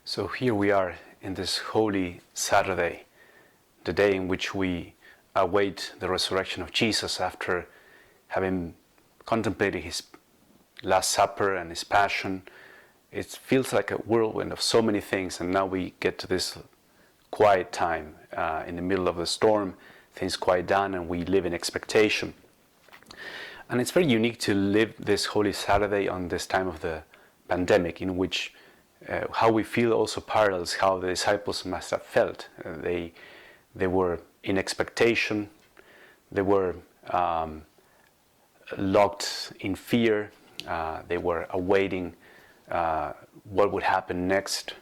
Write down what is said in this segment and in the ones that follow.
So here we are in this Holy Saturday, the day in which we await the resurrection of Jesus after having contemplated his Last Supper and his Passion. It feels like a whirlwind of so many things, and now we get to this quiet time in the middle of the storm. Things quiet down and we live in expectation. And it's very unique to live this Holy Saturday on this time of the pandemic, in which how we feel also parallels how the disciples must have felt. They were in expectation. They were locked in fear. They were awaiting what would happen next.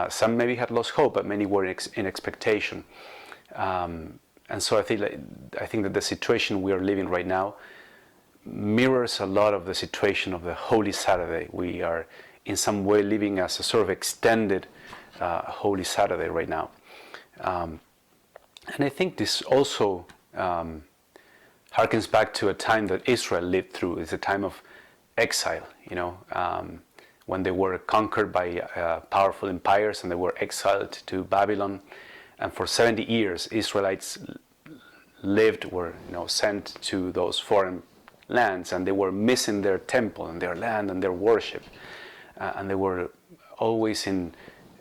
Some maybe had lost hope, but many were in expectation. And so I think that the situation we are living right now mirrors a lot of the situation of the Holy Saturday. We are in some way living as a sort of extended Holy Saturday right now. And I think this also harkens back to a time that Israel lived through. It's a time of exile, when they were conquered by powerful empires and they were exiled to Babylon. And for 70 years, Israelites were sent to those foreign lands, and they were missing their temple and their land and their worship. And they were always in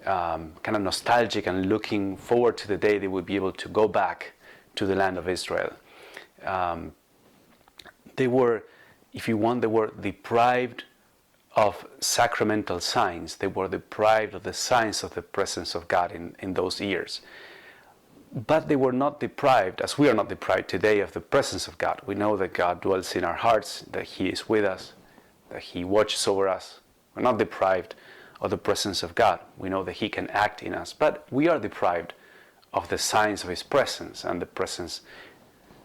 kind of nostalgic and looking forward to the day they would be able to go back to the land of Israel. They were, if you want, they were deprived of sacramental signs. They were deprived of the signs of the presence of God in those years. But they were not deprived, as we are not deprived today, of the presence of God. We know that God dwells in our hearts, that He is with us, that He watches over us. We're not deprived of the presence of God. We know that He can act in us, but we are deprived of the signs of His presence and the presence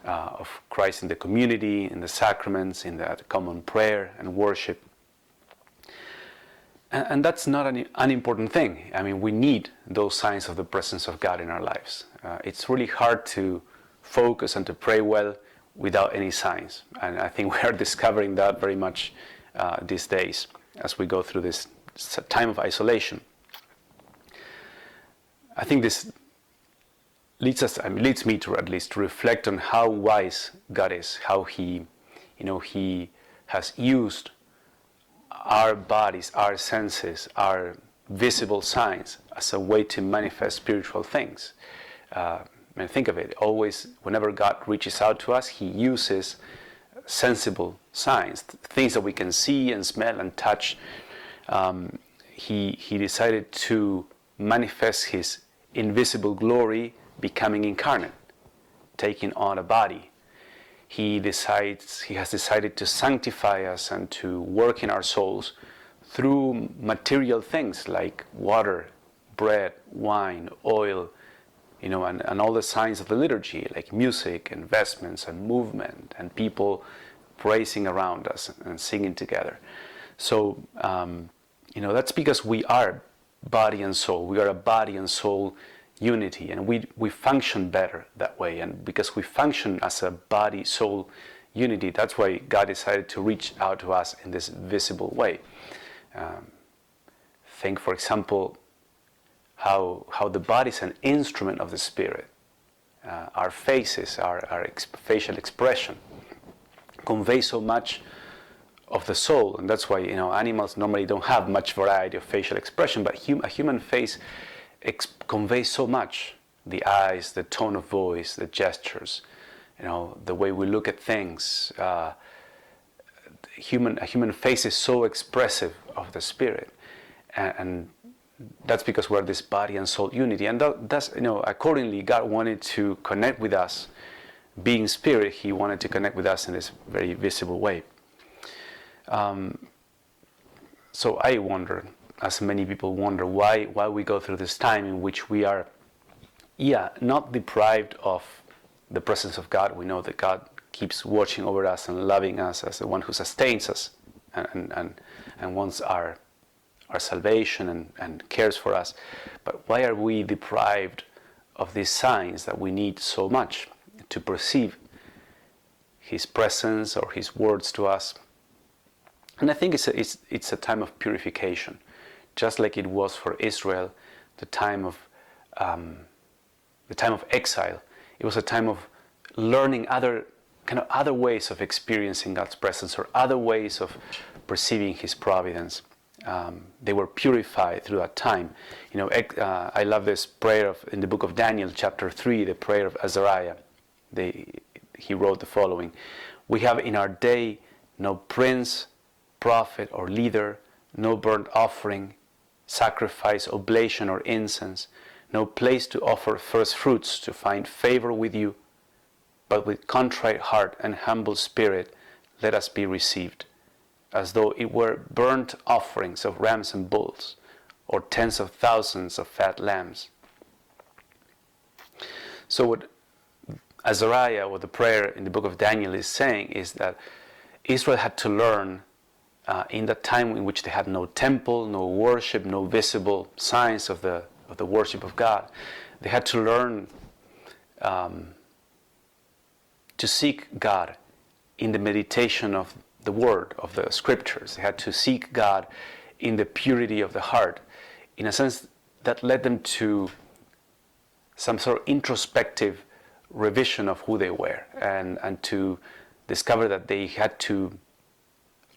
of Christ in the community, in the sacraments, in the common prayer and worship. And that's not an unimportant thing. I mean, we need those signs of the presence of God in our lives. It's really hard to focus and to pray well without any signs. And I think we are discovering that very much these days as we go through this time of isolation. I think this leads me to at least to reflect on how wise God is, how He has used our bodies, our senses, our visible signs as a way to manifest spiritual things. Think of it, always, whenever God reaches out to us, He uses sensible signs, things that we can see and smell and touch. He decided to manifest His invisible glory, becoming incarnate, taking on a body. He has decided to sanctify us and to work in our souls through material things like water, bread, wine, oil, and all the signs of the liturgy, like music and vestments and movement and people praising around us and singing together. So, that's because we are body and soul. We are a body and soul unity, and we function better that way. And because we function as a body-soul unity, that's why God decided to reach out to us in this visible way. Think, for example, how the body is an instrument of the Spirit. Our faces, our facial expression convey so much of the soul, and that's why animals normally don't have much variety of facial expression, but a human face conveys so much. The eyes, the tone of voice, the gestures, the way we look at things. A human face is so expressive of the Spirit, and that's because we're this body and soul unity. And that's accordingly, God wanted to connect with us. Being Spirit, He wanted to connect with us in this very visible way. So I wonder, as many people wonder, why we go through this time in which we are, not deprived of the presence of God. We know that God keeps watching over us and loving us as the one who sustains us and wants our salvation and cares for us. But why are we deprived of these signs that we need so much to perceive His presence or His words to us? And I think it's a time of purification, just like it was for Israel, the time of exile. It was a time of learning other ways of experiencing God's presence, or other ways of perceiving His providence. They were purified through that time. I love this prayer in the book of Daniel, chapter 3, the prayer of Azariah. He wrote the following: "We have in our day no prince, prophet, or leader, no burnt offering, sacrifice, oblation, or incense, no place to offer first fruits to find favor with you. But with contrite heart and humble spirit, let us be received, as though it were burnt offerings of rams and bulls, or tens of thousands of fat lambs." So what Azariah, what the prayer in the book of Daniel is saying, is that Israel had to learn in that time in which they had no temple, no worship, no visible signs of the worship of God. They had to learn to seek God in the meditation of the Word, of the Scriptures. They had to seek God in the purity of the heart. In a sense, that led them to some sort of introspective revision of who they were, and to discover that they had to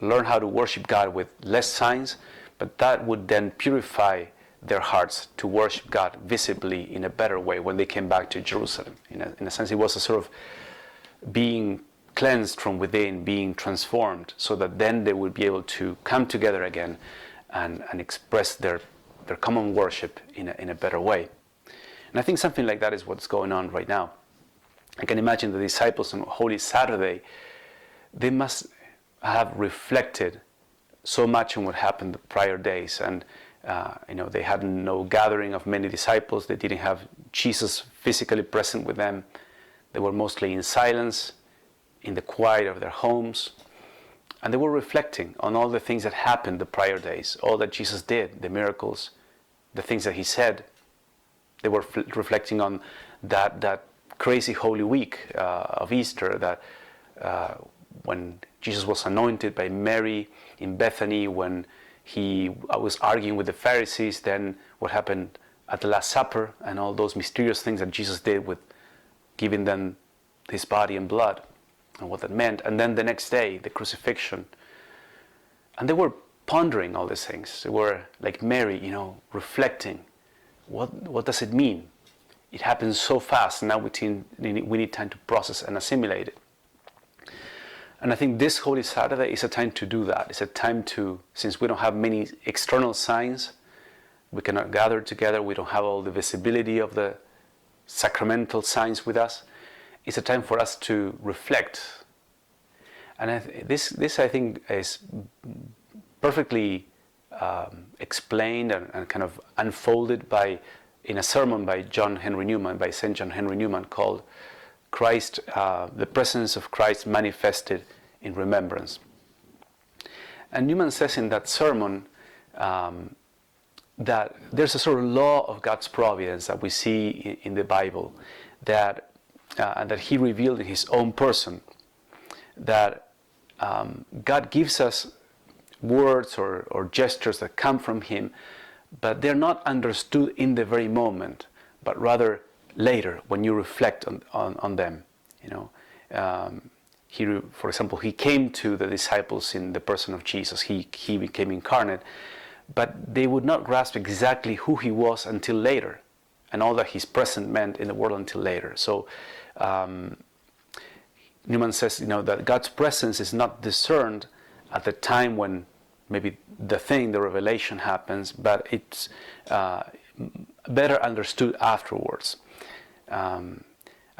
learn how to worship God with less signs, but that would then purify their hearts to worship God visibly in a better way when they came back to Jerusalem. In a sense, it was a sort of being cleansed from within, being transformed, so that then they would be able to come together again and express their common worship in a better way. And I think something like that is what's going on right now. I can imagine the disciples on Holy Saturday, they must have reflected so much on what happened the prior days, and they had no gathering of many disciples. They didn't have Jesus physically present with them. They were mostly in silence, in the quiet of their homes, and they were reflecting on all the things that happened the prior days, all that Jesus did, the miracles, the things that He said. They were reflecting on that crazy Holy Week of Easter, that when Jesus was anointed by Mary in Bethany, when He was arguing with the Pharisees, then what happened at the Last Supper, and all those mysterious things that Jesus did with giving them His body and blood, and what that meant. And then the next day, the crucifixion. And they were pondering all these things. They were like Mary, reflecting. What does it mean? It happens so fast, and now we need time to process and assimilate it. And I think this Holy Saturday is a time to do that. It's a time to, since we don't have many external signs, we cannot gather together, we don't have all the visibility of the sacramental signs with us, it's a time for us to reflect. And this I think is perfectly explained and kind of unfolded in a sermon by St. John Henry Newman, called Christ, the presence of Christ manifested in remembrance. And Newman says in that sermon that there's a sort of law of God's providence that we see in the Bible, that He revealed in His own person, that God gives us words or gestures that come from Him, but they're not understood in the very moment, but rather later when you reflect on them. For example, He came to the disciples in the person of Jesus. He became incarnate, but they would not grasp exactly who He was until later, and all that His presence meant in the world until later. So Newman says, that God's presence is not discerned at the time when maybe the revelation happens, but it's better understood afterwards. And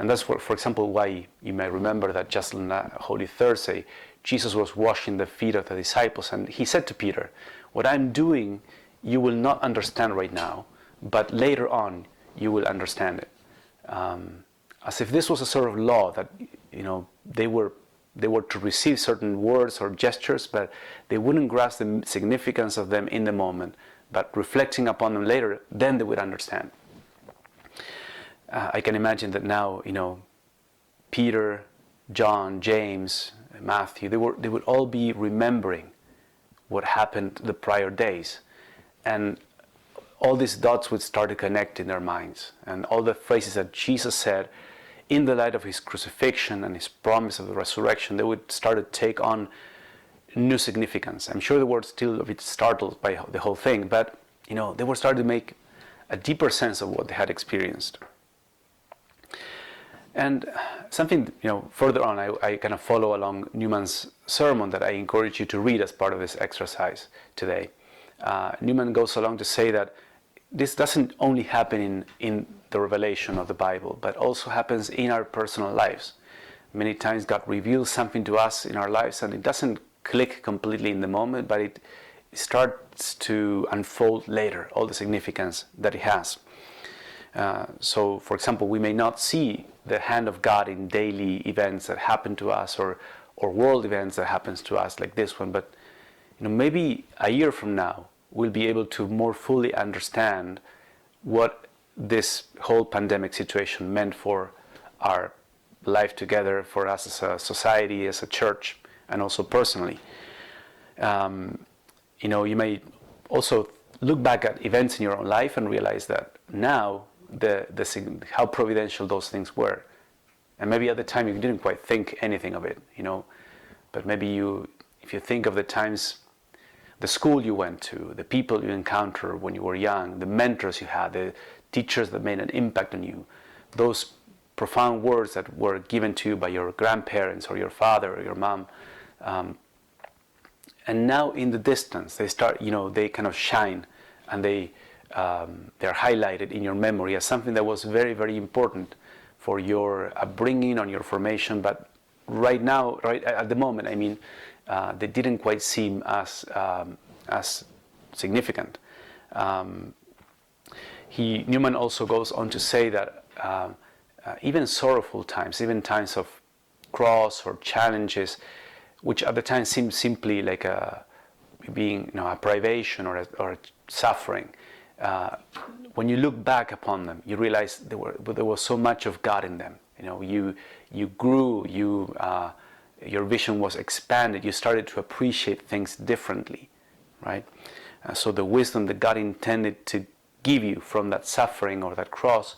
that's, for example, why you may remember that just on Holy Thursday, Jesus was washing the feet of the disciples, and He said to Peter, "What I'm doing, you will not understand right now, but later on, you will understand it." As if this was a sort of law that, they were to receive certain words or gestures, but they wouldn't grasp the significance of them in the moment, but reflecting upon them later, then they would understand. I can imagine that now, Peter, John, James, Matthew, they would all be remembering what happened the prior days. and all these dots would start to connect in their minds. And all the phrases that Jesus said in the light of his crucifixion and his promise of the resurrection, they would start to take on new significance. I'm sure they were still a bit startled by the whole thing, but they were starting to make a deeper sense of what they had experienced. And something, further on, I kind of follow along Newman's sermon that I encourage you to read as part of this exercise today. Newman goes along to say that this doesn't only happen in the revelation of the Bible, but also happens in our personal lives. Many times God reveals something to us in our lives, and it doesn't click completely in the moment, but it starts to unfold later, all the significance that it has. So, for example, we may not see the hand of God in daily events that happen to us, or world events that happens to us like this one, but maybe a year from now we'll be able to more fully understand what this whole pandemic situation meant for our life together, for us as a society, as a church, and also personally. You may also look back at events in your own life and realize that now how providential those things were. And maybe at the time you didn't quite think anything of it, but maybe if you think of the times, the school you went to, the people you encountered when you were young, the mentors you had, the teachers that made an impact on you, those profound words that were given to you by your grandparents or your father or your mom, and now in the distance they start, they kind of shine, and they're highlighted in your memory as something that was very, very important for your upbringing, on your formation. But right now, right at the moment, they didn't quite seem as significant. Newman also goes on to say that even sorrowful times, even times of cross or challenges, which at the time seemed simply like a privation or a suffering, when you look back upon them, you realize there was so much of God in them. You grew, your vision was expanded. You started to appreciate things differently, right? So the wisdom that God intended to give you from that suffering or that cross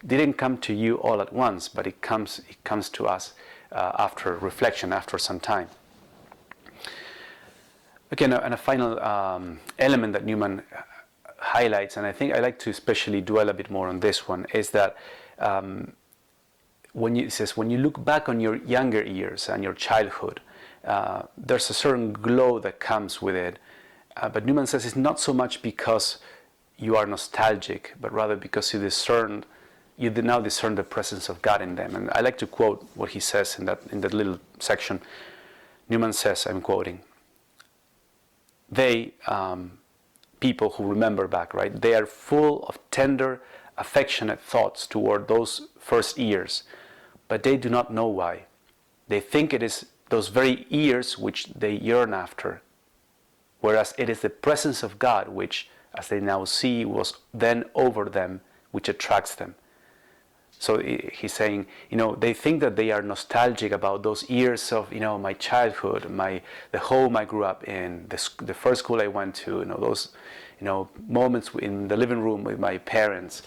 didn't come to you all at once, but it comes to us after reflection, after some time. Again, and a final element that Newman highlights, and I think I like to especially dwell a bit more on this one, is that when you look back on your younger years and your childhood, there's a certain glow that comes with it. But Newman says it's not so much because you are nostalgic, but rather because you now discern the presence of God in them. And I like to quote what he says in that little section. Newman says, I'm quoting, they, people who remember back, right, they are full of tender, affectionate thoughts toward those first years, but they do not know why. They think it is those very years which they yearn after, whereas it is the presence of God which, as they now see, was then over them, which attracts them. So he's saying, they think that they are nostalgic about those years of, my childhood, the home I grew up in, the first school I went to, those, moments in the living room with my parents.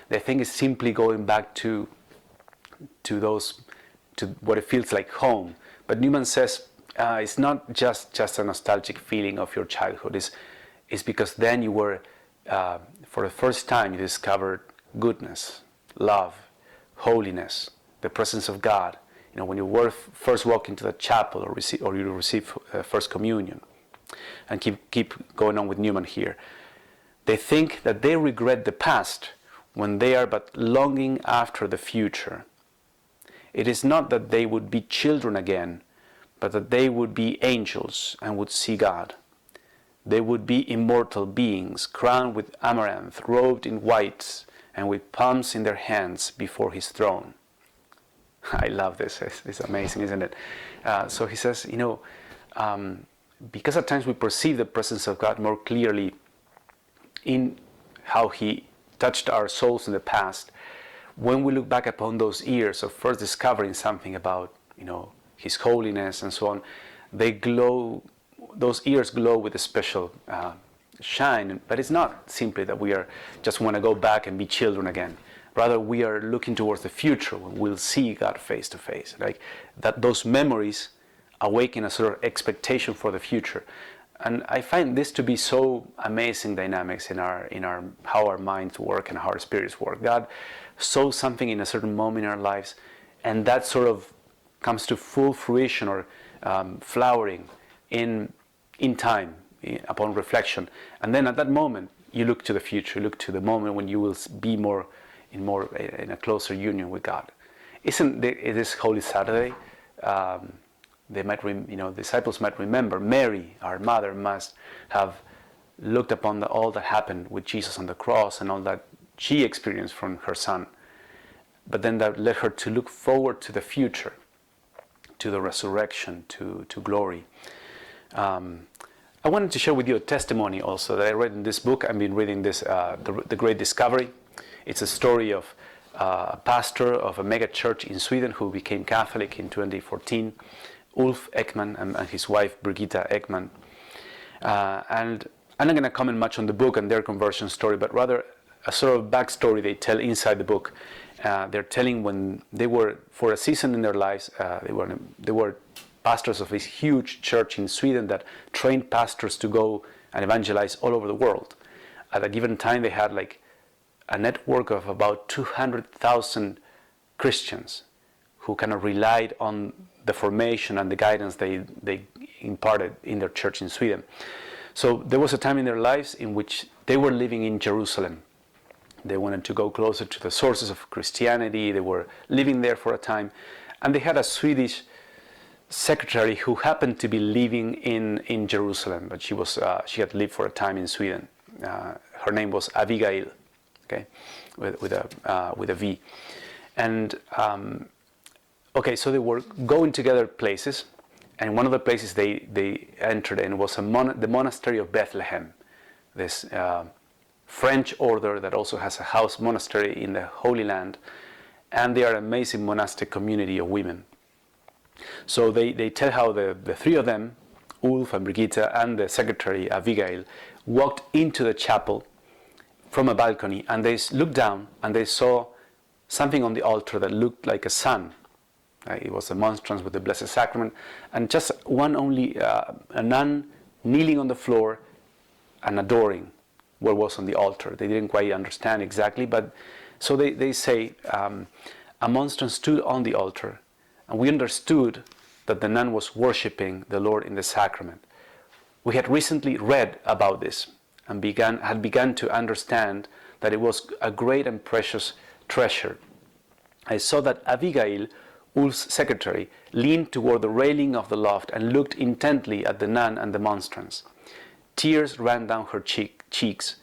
They think it's simply going back to what it feels like home. But Newman says it's not just a nostalgic feeling of your childhood. It's because then you were, for the first time, you discovered goodness, love, holiness, the presence of God. When you first walk into the chapel or you receive First Communion. And keep going on with Newman here. They think that they regret the past when they are but longing after the future. It is not that they would be children again, but that they would be angels and would see God. They would be immortal beings, crowned with amaranth, robed in white, and with palms in their hands before his throne. I love this. It's amazing, isn't it? So he says, because at times we perceive the presence of God more clearly in how he touched our souls in the past, when we look back upon those years of first discovering something about, his holiness and so on, those years glow with a special shine. But it's not simply that we are just want to go back and be children again. Rather, we are looking towards the future when we'll see God face to face. Like that, those memories awaken a sort of expectation for the future. And I find this to be so amazing dynamics in our how our minds work and how our spirits work. God sows something in a certain moment in our lives, and that sort of comes to full fruition or flowering in time upon reflection. And then at that moment, you look to the future, you look to the moment when you will be in a closer union with God. Isn't it is Holy Saturday? They might, disciples might remember Mary, our mother, must have looked upon all that happened with Jesus on the cross and all that she experienced from her son. But then that led her to look forward to the future, to the resurrection, to glory. I wanted to share with you a testimony also that I read in this book. I've been reading this, The Great Discovery. It's a story of a pastor of a mega church in Sweden who became Catholic in 2014. Ulf Ekman and his wife Birgitta Ekman. And I'm not going to comment much on the book and their conversion story, but rather a sort of backstory they tell inside the book. They're telling when they were, for a season in their lives, they were pastors of this huge church in Sweden that trained pastors to go and evangelize all over the world. At a given time, they had like a network of about 200,000 Christians who kind of relied on the formation and the guidance they imparted in their church in Sweden. So there was a time in their lives in which they were living in Jerusalem. They wanted to go closer to the sources of Christianity. They were living there for a time. And they had a Swedish secretary who happened to be living in Jerusalem, but she had lived for a time in Sweden. Her name was Abigail, okay, with a V. And okay, so they were going together places, and one of the places they entered in was the monastery of Bethlehem, this French order that also has a house monastery in the Holy Land, and they are an amazing monastic community of women. So they tell how the three of them, Ulf and Birgitta and the secretary Abigail, walked into the chapel from a balcony, and they looked down and they saw something on the altar that looked like a sun. It was a monstrance with the Blessed Sacrament, and just a nun kneeling on the floor and adoring what was on the altar. They didn't quite understand exactly, but so they say a monstrance stood on the altar, and we understood that the nun was worshipping the Lord in the sacrament. We had recently read about this and had begun to understand that it was a great and precious treasure. I saw that Abigail, Ulf's secretary, leaned toward the railing of the loft and looked intently at the nun and the monstrance. Tears ran down her cheeks.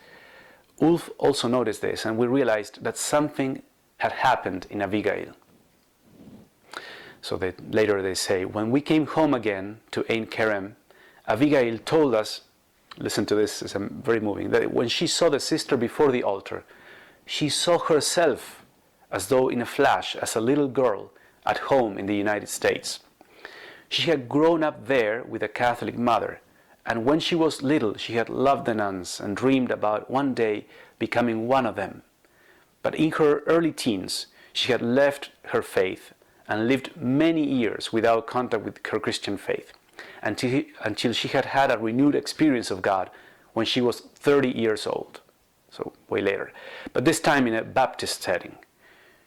Ulf also noticed this, and we realized that something had happened in Abigail. So later they say, when we came home again to Ein Kerem, Abigail told us, listen to this, it's very moving, that when she saw the sister before the altar, she saw herself as though in a flash as a little girl at home in the United States. She had grown up there with a Catholic mother, and when she was little she had loved the nuns and dreamed about one day becoming one of them. But in her early teens she had left her faith and lived many years without contact with her Christian faith, until she had had a renewed experience of God when she was 30 years old, so way later, but this time in a Baptist setting.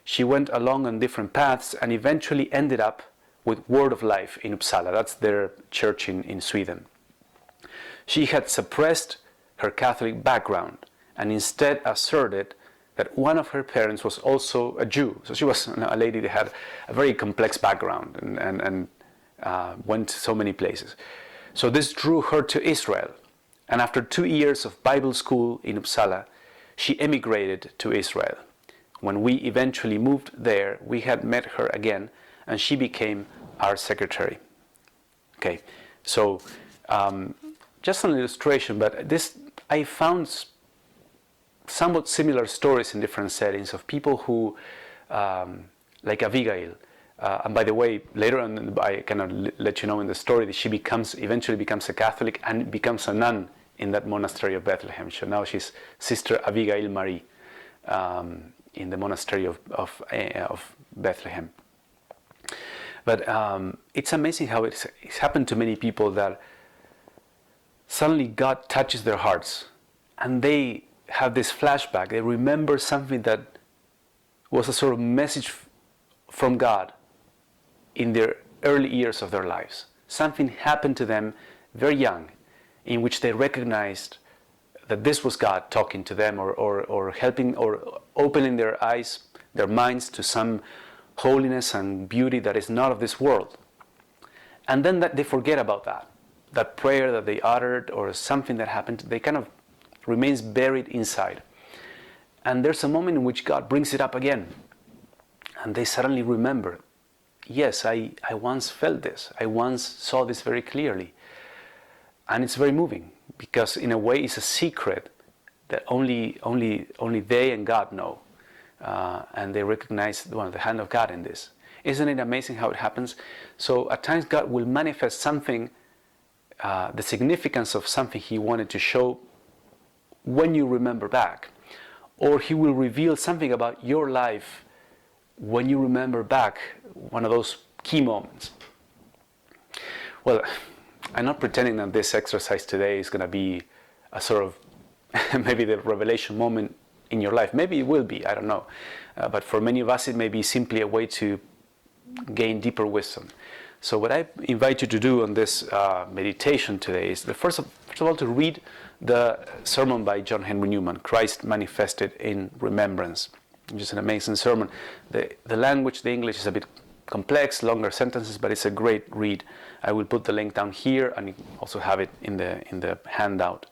She went along on different paths and eventually ended up with Word of Life in Uppsala. That's their church in Sweden. She had suppressed her Catholic background and instead asserted that one of her parents was also a Jew. So she was a lady that had a very complex background and went so many places. So this drew her to Israel. And after 2 years of Bible school in Uppsala, she emigrated to Israel. When we eventually moved there, we had met her again, and she became our secretary. Okay, so just an illustration, but this I found somewhat similar stories in different settings of people who, like Abigail, and by the way, later on I cannot let you know in the story that she eventually becomes a Catholic and becomes a nun in that monastery of Bethlehem. So now she's Sister Abigail Marie in the monastery of Bethlehem. But it's amazing how it's happened to many people that suddenly God touches their hearts and they have this flashback. They remember something that was a sort of message from God in their early years of their lives. Something happened to them very young in which they recognized that this was God talking to them or helping or opening their eyes, their minds to some holiness and beauty that is not of this world. And then that they forget about that prayer that they uttered or something that happened, they kind of remains buried inside. And there's a moment in which God brings it up again. And they suddenly remember, yes, I once felt this. I once saw this very clearly. And it's very moving because in a way it's a secret that only they and God know. And they recognize the hand of God in this. Isn't it amazing how it happens? So at times God will manifest something, the significance of something He wanted to show when you remember back. Or He will reveal something about your life when you remember back one of those key moments. Well, I'm not pretending that this exercise today is going to be a sort of maybe the revelation moment in your life. Maybe it will be, I don't know. But for many of us, it may be simply a way to gain deeper wisdom. So what I invite you to do on this meditation today is first of all to read the sermon by John Henry Newman, Christ Manifested in Remembrance. Just an amazing sermon. The language, the English is a bit complex, longer sentences, but it's a great read. I will put the link down here and you also have it in the handout.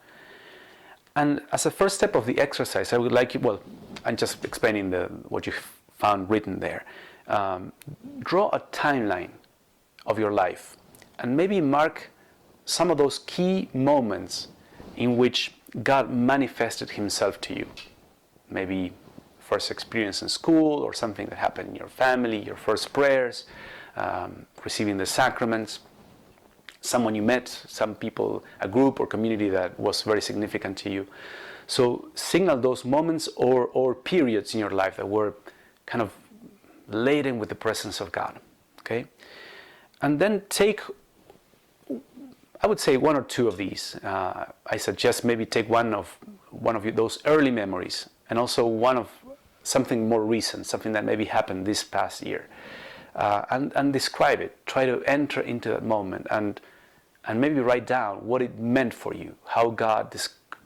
And as a first step of the exercise, I would like you, well, I'm just explaining what you found written there. Draw a timeline of your life and maybe mark some of those key moments in which God manifested Himself to you. Maybe first experience in school or something that happened in your family, your first prayers, receiving the sacraments, someone you met, some people, a group or community that was very significant to you. So signal those moments or periods in your life that were kind of laden with the presence of God. Okay? And then take, I would say, one or two of these. I suggest maybe take one of those early memories and also one of something more recent, something that maybe happened this past year, and describe it. Try to enter into that moment and maybe write down what it meant for you, how God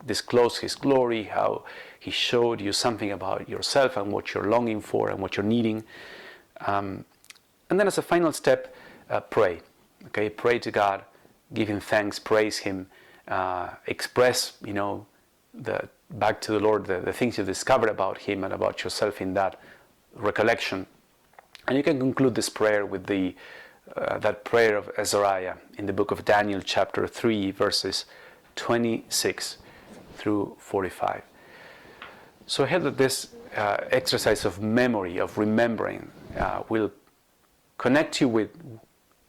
disclosed His glory, how He showed you something about yourself and what you're longing for and what you're needing. And then as a final step, pray. Okay, pray to God, give Him thanks, praise Him, express, back to the Lord the things you discovered about Him and about yourself in that recollection. And you can conclude this prayer with that prayer of Azariah in the book of Daniel, chapter 3, verses 26 through 45. So I hope that this exercise of memory, of remembering, will connect you with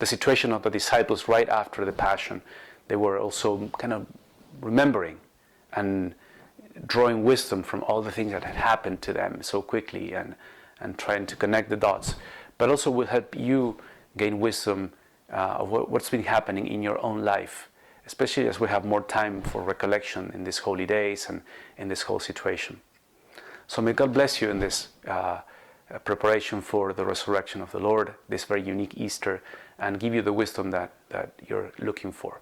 the situation of the disciples right after the Passion. They were also kind of remembering and drawing wisdom from all the things that had happened to them so quickly and trying to connect the dots. But also will help you gain wisdom of what's been happening in your own life, especially as we have more time for recollection in these holy days and in this whole situation. So may God bless you in this preparation for the resurrection of the Lord, this very unique Easter, and give you the wisdom that you're looking for.